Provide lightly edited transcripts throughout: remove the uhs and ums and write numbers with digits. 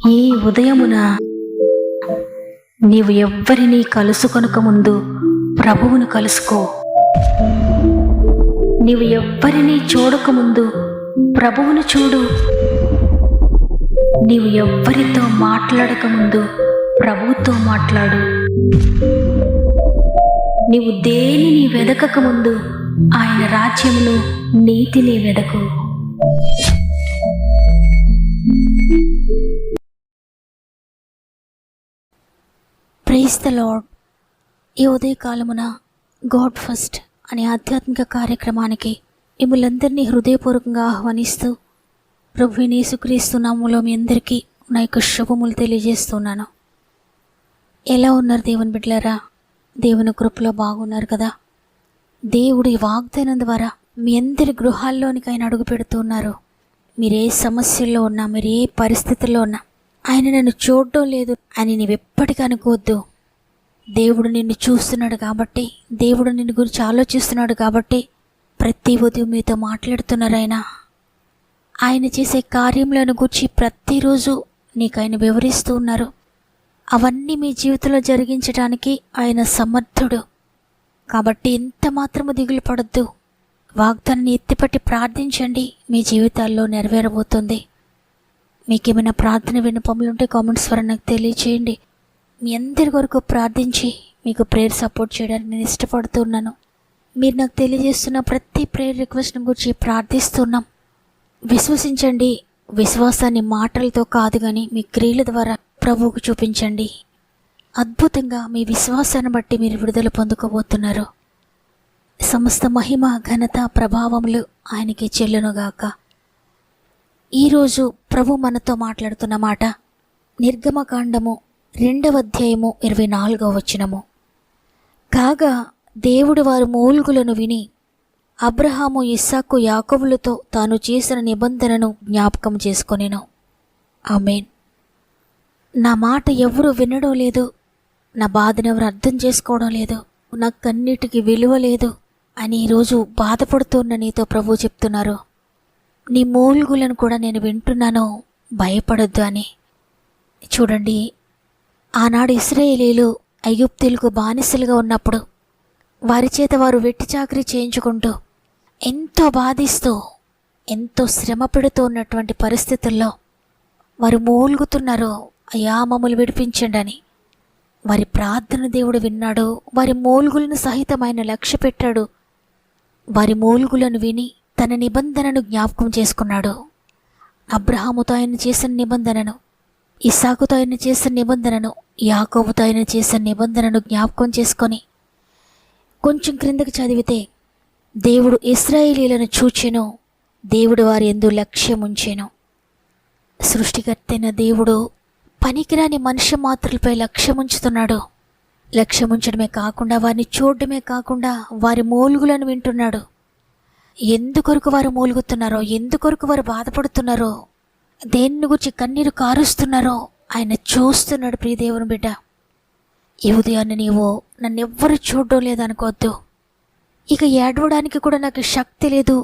ఈ ఉదయమున నీవు ఎవ్వరినీ కలుసుకొనక ముందు ప్రభువును కలుసుకో. నీవు ఎవ్వరినీ చూడకముందు ప్రభువును చూడు. నీవు ఎవ్వరితో మాట్లాడకముందు ప్రభువుతో మాట్లాడు. నీవు దేనిని వెదకకముందు ఆయన రాజ్యమును నీతిని వెదకు. Praise the lord. ఈ ఉదయకాలమున గాడ్ ఫస్ట్ అనే ఆధ్యాత్మిక కార్యక్రమానికి మిమ్మల్ందరినీ హృదయపూర్వకంగా ఆహ్వానిస్తూ ప్రభు యేసుక్రీస్తు నామములో మీ అందరికీ నా యొక్క శుభములు తెలియజేస్తున్నాను. ఎలా ఉన్నారు దేవుని బిడ్డలారా? దేవుని కృపలో బాగున్నారు కదా? దేవుడి వాగ్దానం ద్వారా మీ అందరి గృహాల్లోనికి ఆయన అడుగు పెడుతున్నారు. మీరు ఏ సమస్యల్లో ఉన్నా, మీరు ఏ పరిస్థితుల్లో ఉన్నా, ఆయన నన్ను చూడడం లేదు అని నీవు ఎప్పటికీ అనుకోవద్దు. దేవుడు నిన్ను చూస్తున్నాడు కాబట్టి, దేవుడు నిన్ను గురించి ఆలోచిస్తున్నాడు కాబట్టి ప్రతి ఉదయం మీతో మాట్లాడుతున్నారు. ఆయన చేసే కార్యములను గురించి ప్రతిరోజు నీకు ఆయన వివరిస్తూ ఉన్నారు. అవన్నీ మీ జీవితంలో జరిగించడానికి ఆయన సమర్థుడు. కాబట్టి ఎంత మాత్రము దిగులు పడద్దు. వాగ్దానాన్ని ఎత్తిపట్టి ప్రార్థించండి, మీ జీవితాల్లో నెరవేరబోతుంది. మీకేమైనా ప్రార్థన విన్నపములుంటే కామెంట్స్ ద్వారా నాకు తెలియచేయండి. మీ అందరి వరకు ప్రార్థించి మీకు ప్రేయర్ సపోర్ట్ చేయడానికి నేను ఇష్టపడుతున్నాను. మీరు నాకు తెలియజేస్తున్న ప్రతి ప్రేయర్ రిక్వెస్ట్ని గురించి ప్రార్థిస్తున్నాం. విశ్వసించండి. విశ్వాసాన్ని మాటలతో కాదు కానీ మీ క్రియల ద్వారా ప్రభువుకు చూపించండి. అద్భుతంగా మీ విశ్వాసాన్ని బట్టి మీరు విడుదల పొందుకోబోతున్నారు. సమస్త మహిమ, ఘనత, ప్రభావములు ఆయనకి చెల్లునుగాక. ఈరోజు ప్రభు మనతో మాట్లాడుతున్న మాట నిర్గమకాండము 2వ అధ్యాయము 24వ వచనము. కాగా దేవుడు వారి మూల్గులను విని అబ్రహాము, ఇస్సాకు, యాకోబులతో తాను చేసిన నిబంధనను జ్ఞాపకం చేసుకొనెను. ఆమేన్. నా మాట ఎవరు వినడం లేదు, నా బాధను ఎవరు అర్థం చేసుకోవడం లేదు, నా కన్నిటికి విలువ లేదు అని ఈరోజు బాధపడుతున్న నీతో ప్రభు చెప్తున్నారు. నీ మూల్గులను కూడా నేను వింటున్నాను, భయపడొద్దు అని. చూడండి, ఆనాడు ఇశ్రాయేలీలు ఐగుప్తీయులకు బానిసలుగా ఉన్నప్పుడు వారి చేత వారు వెట్టి చాకరీ చేయించుకుంటూ ఎంతో బాధిస్తూ ఎంతో శ్రమ పెడుతూ ఉన్నటువంటి పరిస్థితుల్లో వారు మూలుగుతున్నారు, అయ్యా మమ్మల్ని విడిపించండి అని. వారి ప్రార్థన దేవుడు విన్నాడు. వారి మూలుగులను సహితం ఆయన లక్ష్య పెట్టాడు. వారి మూలుగులను విని తన నిబంధనను జ్ఞాపకం చేసుకున్నాడు. అబ్రహాముతో ఆయన చేసిన నిబంధనను, ఇస్సాకుతో ఆయన చేసిన నిబంధనను, యాకోబుతో ఆయన చేసిన నిబంధనను జ్ఞాపకం చేసుకొని కొంచెం క్రిందకి చదివితే దేవుడు ఇశ్రాయేలీలను చూచెను, దేవుడు వారి యందు లక్ష్యం ఉంచెను. సృష్టికర్తైన దేవుడు పనికిరాని మనుష్య మాత్రులపై లక్ష్యం ఉంచుతున్నాడు. లక్ష్యం ఉంచడమే కాకుండా వారిని చూడడమే కాకుండా వారి మూలుగులను వింటున్నాడు. ఎందుకొరకు వారు మూలుగుతున్నారో, ఎందుకొరకు వారు బాధపడుతున్నారో, దేన్ని గురించి కన్నీరు కారుస్తున్నారో ఆయన చూస్తున్నాడు. ప్రియ దేవుని బిడ్డ, ఈ ఉదయాన్ని నీవు నన్నెవ్వరూ చూడడం లేదనుకోవద్దు. ఇక ఏడవడానికి కూడా నాకు శక్తి లేదు,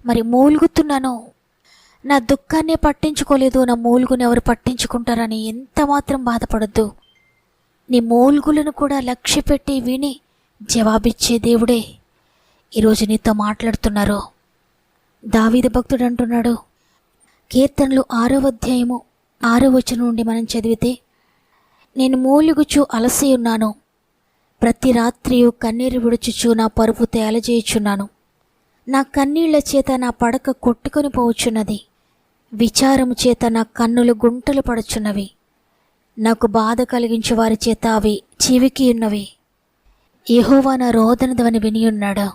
మరి మూలుగుతున్నాను, నా దుఃఖాన్నే పట్టించుకోలేదు, నా మూలుగుని ఎవరు పట్టించుకుంటారని ఎంత మాత్రం బాధపడద్దు. నీ మూలుగులను కూడా లక్ష్య పెట్టి విని జవాబిచ్చే దేవుడే ఈరోజు నీతో మాట్లాడుతున్నారు. దావీదు భక్తుడు అంటున్నాడు, కీర్తనలు 6వ అధ్యాయము 6వ వచనం నుండి మనం చదివితే, నేను మూలుగుచు అలసి ఉన్నాను, ప్రతి రాత్రియు కన్నీరు విడుచుచు నా పరుపు తేలజేయుచున్నాను. నా కన్నీళ్ల చేత నా పడక కొట్టుకొని పోవచ్చున్నది, విచారము చేత నా కన్నులు గుంటలు పడుచున్నవి. నాకు బాధ కలిగించే వారి చేత అవి చివికి ఉన్నవి. యెహోవా నా రోదన ధ్వని వినియున్నాడు.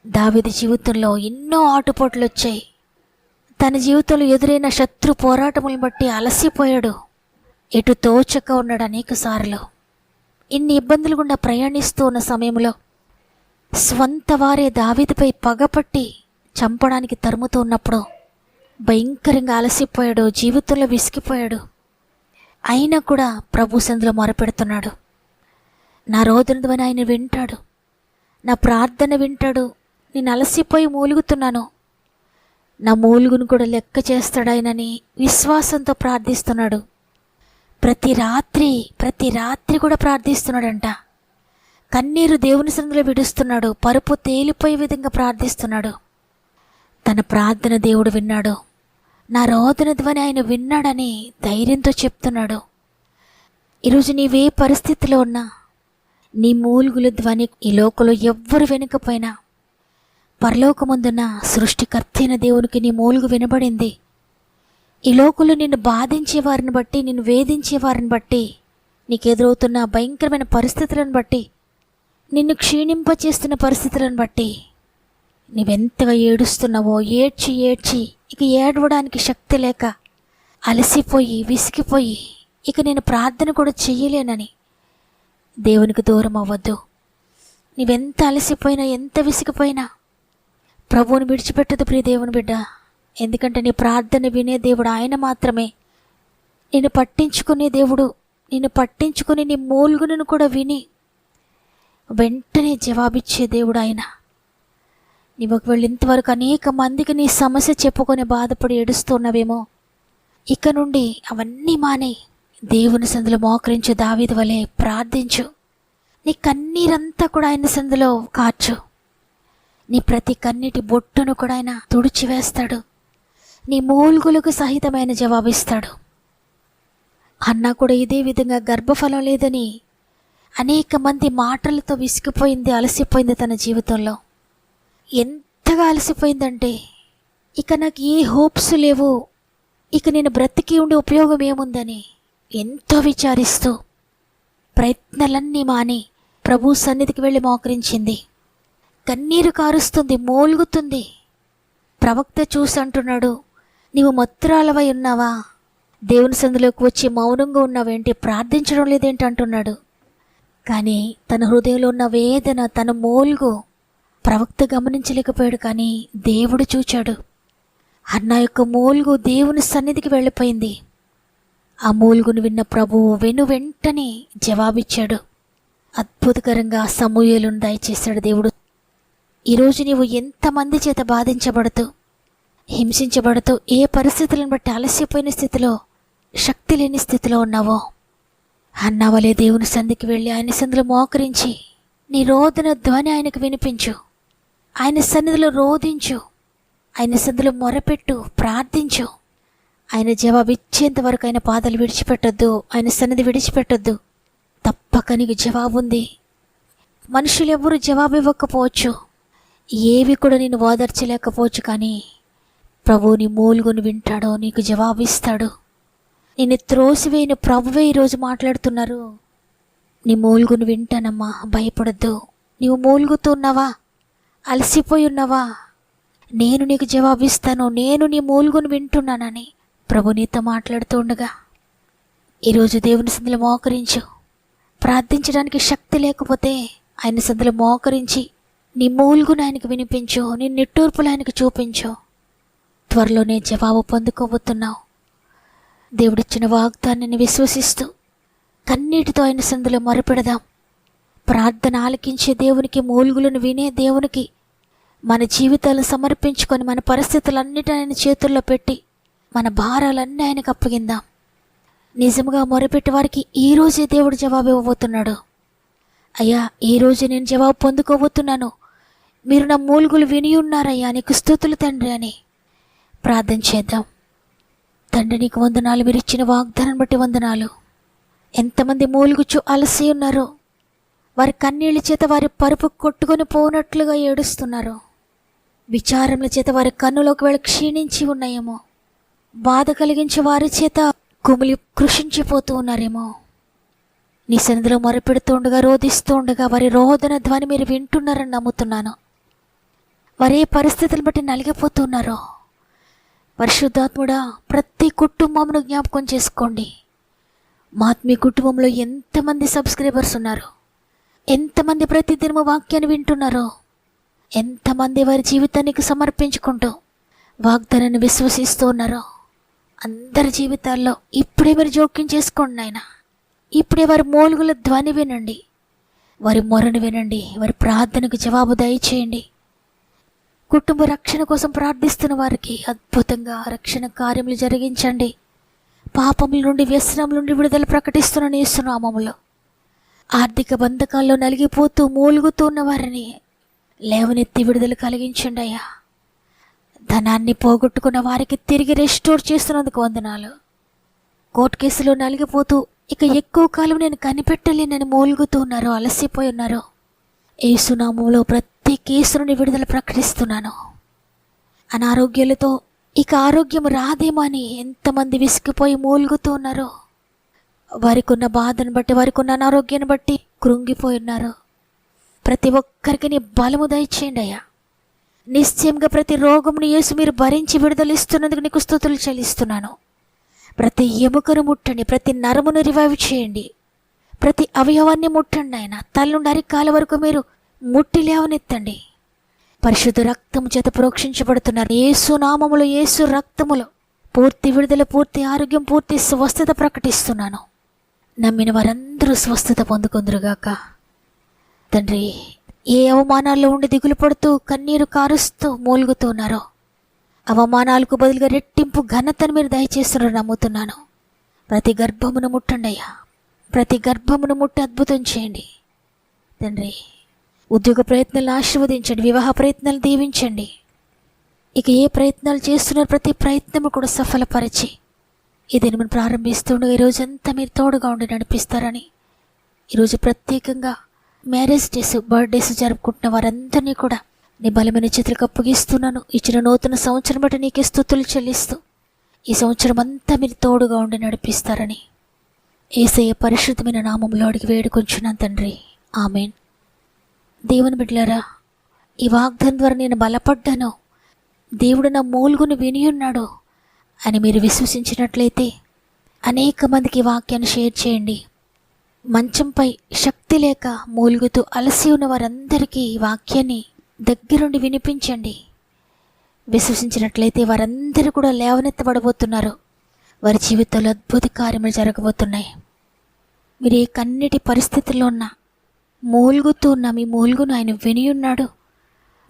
దావీదు జీవితంలో ఎన్నో ఆటుపోట్లు వచ్చాయి. తన జీవితంలో ఎదురైన శత్రు పోరాటములను బట్టి అలసిపోయాడు. ఎటు తోచక ఉన్నాడు అనేక సార్లు. ఇన్ని ఇబ్బందులు గుండా ప్రయాణిస్తూ ఉన్న సమయంలో స్వంత వారే దావీదుపై పగపట్టి చంపడానికి తరుముతూ ఉన్నప్పుడు భయంకరంగా అలసిపోయాడు, జీవితంలో విసిగిపోయాడు. అయినా కూడా ప్రభు సన్నిధిలో మొరపెడుతున్నాడు. నా రోదన ధ్వని ఆయన వింటాడు, నా ప్రార్థన వింటాడు. నేను అలసిపోయి మూలుగుతున్నాను, నా మూలుగును కూడా లెక్క చేస్తాడాయనని విశ్వాసంతో ప్రార్థిస్తున్నాడు. ప్రతి రాత్రి కూడా ప్రార్థిస్తున్నాడంట. కన్నీరు దేవుని సన్నిధిలో విడుస్తున్నాడు. పరుపు తేలిపోయే విధంగా ప్రార్థిస్తున్నాడు. తన ప్రార్థన దేవుడు విన్నాడు. నా రోదన ధ్వని ఆయన విన్నాడని ధైర్యంతో చెప్తున్నాడు. ఈరోజు నీవే పరిస్థితిలో ఉన్నా, నీ మూలుగుల ధ్వని ఈ లోకంలో ఎవ్వరు వెనుకపోయినా పరలోకమందున్న సృష్టికర్త అయిన దేవునికి నీ మూలుగు వినబడింది. ఈ లోకంలో నిన్ను బాధించే వారిని బట్టి, నిన్ను వేధించే వారిని బట్టి, నీకు ఎదురవుతున్న భయంకరమైన పరిస్థితులను బట్టి, నిన్ను క్షీణింపచేస్తున్న పరిస్థితులను బట్టి నీవెంతగా ఏడుస్తున్నావో, ఏడ్చి ఇక ఏడవడానికి శక్తి లేక అలసిపోయి విసిగిపోయి ఇక నేను ప్రార్థన కూడా చెయ్యలేనని దేవునికి దూరం అవ్వద్దు. నీవెంత అలసిపోయినా, ఎంత విసిగిపోయినా ప్రభువుని విడిచిపెట్టదు ప్రియ దేవుని బిడ్డ. ఎందుకంటే నీ ప్రార్థన వినే దేవుడు ఆయన మాత్రమే. నిన్ను పట్టించుకునే దేవుడు, నిన్ను పట్టించుకుని నీ మూలుగును కూడా విని వెంటనే జవాబిచ్చే దేవుడు ఆయన. నీవు ఒకవేళ ఇంతవరకు అనేక మందికి నీ సమస్య చెప్పుకొని బాధపడి ఏడుస్తున్నావేమో, ఇక నుండి అవన్నీ మానే దేవుని సందులో మోకరించు. దావీదు వలె ప్రార్థించు. నీ కన్నీరంతా కూడా ఆయన సందులో కార్చు. నీ ప్రతి కన్నీటి బొట్టును కూడా ఆయన తుడిచివేస్తాడు. నీ మూలుగులకు సహితమైన జవాబిస్తాడు. అన్నా కూడా ఇదే విధంగా గర్భఫలం లేదని అనేక మంది మాటలతో విసిగిపోయింది, అలసిపోయింది తన జీవితంలో. ఎంతగా అలసిపోయిందంటే ఇక నాకు ఏ హోప్స్ లేవు, ఇక నేను బ్రతికి ఉండే ఉపయోగం ఏముందని ఎంతో విచారిస్తూ ప్రయత్నాలన్నీ మాని ప్రభు సన్నిధికి వెళ్ళి మోకరించింది. కన్నీరు కారుస్తుంది, మూలుగుతుంది. ప్రవక్త చూసి అంటున్నాడు, నీవు మత్తురాలవై ఉన్నావా? దేవుని సందులోకి వచ్చి మౌనంగా ఉన్నావేంటి, ప్రార్థించడం లేదేంటి అంటున్నాడు. కానీ తన హృదయంలో ఉన్న వేదన, తన మూలుగు ప్రవక్త గమనించలేకపోయాడు. కానీ దేవుడు చూచాడు. అన్న యొక్క మూలుగు దేవుని సన్నిధికి వెళ్ళిపోయింది. ఆ మూలుగును విన్న ప్రభువు వెంటనే జవాబిచ్చాడు. అద్భుతకరంగా సమూయేలును దయచేశాడు దేవుడు. ఈరోజు నీవు ఎంతమంది చేత బాధించబడుతూ, హింసించబడుతూ, ఏ పరిస్థితులను బట్టి అలసిపోయిన స్థితిలో, శక్తి లేని స్థితిలో ఉన్నావో, అన్నవలే దేవుని సంధికి వెళ్ళి ఆయన సంధిలో మోకరించి నీ రోదన ధ్వని ఆయనకు వినిపించు. ఆయన సన్నిధిలో రోదించు. ఆయన సన్నిధిలో మొరపెట్టు, ప్రార్థించు. ఆయన జవాబు ఇచ్చేంత వరకు ఆయన పాదాలు విడిచిపెట్టొద్దు, ఆయన సన్నిధి విడిచిపెట్టొద్దు. తప్పక నీకు జవాబు ఉంది. మనుషులు ఎవరు జవాబు ఇవ్వకపోవచ్చు, ఏవి కూడా నేను ఓదార్చలేకపోవచ్చు, కానీ ప్రభువు నీ మూలుగును వింటాడో, నీకు జవాబు ఇస్తాడు. నేను త్రోసివేయని ప్రభువే ఈరోజు మాట్లాడుతున్నారు. నీ మూలుగును వింటానమ్మా, భయపడద్దు. నీవు మూలుగుతున్నావా, అలసిపోయి ఉన్నావా, నేను నీకు జవాబిస్తాను, నేను నీ మూలుగును వింటున్నానని ప్రభు నీతో మాట్లాడుతూ ఉండగా ఈరోజు దేవుని సందులో మోకరించు. ప్రార్థించడానికి శక్తి లేకపోతే ఆయన సందులో మోకరించి నీ మూలుగును ఆయనకు వినిపించు, నీ నిట్టూర్పులు ఆయనకు చూపించు. త్వరలోనే జవాబు పొందుకోబోతున్నావు. దేవుడిచ్చిన వాగ్దానాన్ని విశ్వసిస్తూ కన్నీటితో ఆయన సందులో మొరపెడదాం. ప్రార్థన ఆలకించే దేవునికి, మూలుగులను వినే దేవునికి మన జీవితాలను సమర్పించుకొని, మన పరిస్థితులన్నిటి ఆయన చేతుల్లో పెట్టి, మన భారాలన్నీ ఆయనకు అప్పగిందాం. నిజంగా మొరపెట్టే వారికి ఈరోజే దేవుడు జవాబు ఇవ్వబోతున్నాడు. అయ్యా, ఈరోజు నేను జవాబు పొందుకోబోతున్నాను, మీరు నా మూలుగులు విని ఉన్నారయ్యా, నీకు స్తుతులు తండ్రి అని ప్రార్థన చేద్దాం. తండ్రి నీకు వందనాలు, మీరు ఇచ్చిన వాగ్దానం బట్టి వందనాలు. ఎంతమంది మూలుగుచు అలసి ఉన్నారో, వారి కన్నీళ్ళ చేత వారి పరుపు కొట్టుకొని పోనట్లుగా ఏడుస్తున్నారు. విచారముల చేత వారి కన్నులోకి వెళ్ళి క్షీణించి ఉన్నాయేమో, బాధ కలిగించే వారి చేత కుమిలి కృషించిపోతూ ఉన్నారేమో. నీ సన్నిధిలో మొరపెడుతూ ఉండగా, రోధిస్తూ ఉండగా వారి రోదన ధ్వని మీరు వింటున్నారని నమ్ముతున్నాను. వారే పరిస్థితులను బట్టి నలిగిపోతున్నారో, పరిశుద్ధాత్ముడా ప్రతి కుటుంబమును జ్ఞాపకం చేసుకోండి. మీ కుటుంబంలో ఎంతమంది సబ్స్క్రైబర్స్ ఉన్నారు, ఎంతమంది ప్రతిదినము వాక్యాన్ని వింటున్నారో, ఎంతమంది వారి జీవితానికి సమర్పించుకుంటూ వాగ్దానాన్ని విశ్వసిస్తూ ఉన్నారో, అందరి జీవితాల్లో ఇప్పుడే వారు జోక్యం చేసుకోండి నాయన. ఇప్పుడే వారి మూలుగుల ధ్వని వినండి, వారి మొరను వినండి, వారి ప్రార్థనకు జవాబు దయచేయండి. కుటుంబ రక్షణ కోసం ప్రార్థిస్తున్న వారికి అద్భుతంగా రక్షణ కార్యములు జరిగించండి. పాపముల నుండి, వ్యసనముల నుండి విడుదల ప్రకటిస్తున్న యేసు నామములో ఆర్థిక బంధకాల్లో నలిగిపోతూ మూలుగుతూ ఉన్న వారిని లేవనెత్తి విడుదల కలిగించండి అయ్యా. ధనాన్ని పోగొట్టుకున్న వారికి తిరిగి రెస్టోర్ చేస్తున్నందుకు వందనాలు. కోర్టు కేసులో నలిగిపోతూ ఇక ఎక్కువ కాలం నేను కనిపెట్టలేనని మూలుగుతూ ఉన్నారు, అలసిపోయి ఉన్నారు. యేసు నామములో ప్రతి కేసు నుండి విడుదల ప్రకటిస్తున్నాను. అనారోగ్యాలతో ఇక ఆరోగ్యం రాదేమో అని ఎంతమంది విసిగిపోయి మూలుగుతూ ఉన్నారు. వారికి ఉన్న బాధను బట్టి, వారికి ఉన్న అనారోగ్యాన్ని బట్టి కృంగిపోయి ఉన్నారు. ప్రతి ఒక్కరికి నీ బలము దయచేయండి అయ్యా. నిశ్చయంగా ప్రతి రోగమును యేసు మీరు భరించి విడుదలిస్తున్నందుకు నీకు స్తుతులు చెల్లిస్తున్నాను. ప్రతి ఎముకను ముట్టండి, ప్రతి నరమును రివైవ్ చేయండి, ప్రతి అవయవాన్ని ముట్టండి ఆయన. తల నుండి అరికాల వరకు మీరు ముట్టి లేవనెత్తండి. పరిశుద్ధ రక్తము చేత ప్రోక్షించబడుతున్నారు. యేసు నామములో, యేసు రక్తములో పూర్తి విడుదల, పూర్తి ఆరోగ్యం, పూర్తి స్వస్థత ప్రకటిస్తున్నాను. నమ్మిన వారందరూ స్వస్థత పొందుకుందురుగాక. తండ్రి, ఏ అవమానాల్లో ఉండి దిగులు పడుతూ కన్నీరు కారుస్తూ మూలుగుతున్నారో అవమానాలకు బదులుగా రెట్టింపు ఘనతను మీరు దయచేస్తున్నారని నమ్ముతున్నాను. ప్రతి గర్భమును ముట్టండి అయ్యా, ప్రతి గర్భమును ముట్టి అద్భుతం చేయండి తండ్రి. ఉద్యోగ ప్రయత్నాలను ఆశీర్వదించండి, వివాహ ప్రయత్నాలు దీవించండి. ఇక ఏ ప్రయత్నాలు చేస్తున్నారు ప్రతి ప్రయత్నము కూడా సఫలపరిచి ఇది మనం ప్రారంభిస్తుండగా ఈరోజంతా మీరు తోడుగా ఉండి నడిపిస్తారని, ఈరోజు ప్రత్యేకంగా మ్యారేజ్ డేస్, బర్త్డేస్ జరుపుకుంటున్న వారందరినీ కూడా నీ బలమైన చేతులకు అప్పగిస్తున్నాను. ఇచ్చిన నూతన సంవత్సరం బట్టి నీకే స్తుతులు చెల్లిస్తూ ఈ సంవత్సరం అంతా మీరు తోడుగా ఉండి నడిపిస్తారని యేసయ్య పరిశుద్ధమైన నామంలో అడిగి వేడుకొంచున్నాను తండ్రి, ఆమెన్. దేవుని బిడ్డలారా, ఈ వాగ్దానం ద్వారా నేను బలపడ్డాను, దేవుడు నా మూలుగును వినియున్నాడు అని మీరు విశ్వసించినట్లయితే అనేక మందికి వాక్యాన్ని షేర్ చేయండి. మంచంపై శక్తి లేక మూలుగుతూ అలసి ఉన్న వారందరికీ ఈ వాక్యాన్ని దగ్గరుండి వినిపించండి. విశ్వసించినట్లయితే వారందరూ కూడా లేవనెత్తబడబోతున్నారు. వారి జీవితంలో అద్భుత కార్యములు జరగబోతున్నాయి. మీరు ఏ కన్నిటి పరిస్థితుల్లో ఉన్నా, మూలుగుతూ ఉన్న మీ మూలుగును ఆయన వినియున్నాడు.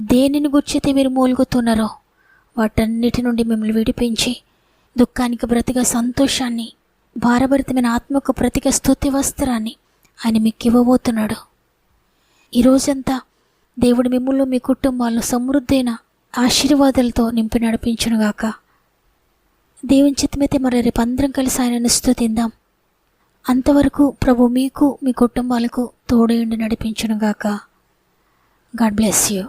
దేనిని గుర్చితే మీరు మూలుగుతున్నారో వాటన్నిటి నుండి మిమ్మల్ని విడిపించి దుఃఖానికి బ్రతిగా సంతోషాన్ని, భారభరితమైన ఆత్మకు ప్రతిక స్తుతి వస్త్రాన్ని ఆయన మీకు ఇవ్వబోతున్నాడు. ఈరోజంతా దేవుడు మిమ్మల్ని, మీ కుటుంబాలను సమృద్ధైన ఆశీర్వాదాలతో నింపి నడిపించునుగాక. దేవుని చిత్తమైతే మరి రేపు అందరం కలిసి ఆయనను స్తుతిందాం. అంతవరకు ప్రభు మీకు, మీ కుటుంబాలకు తోడేండి నడిపించునుగాక. God bless you.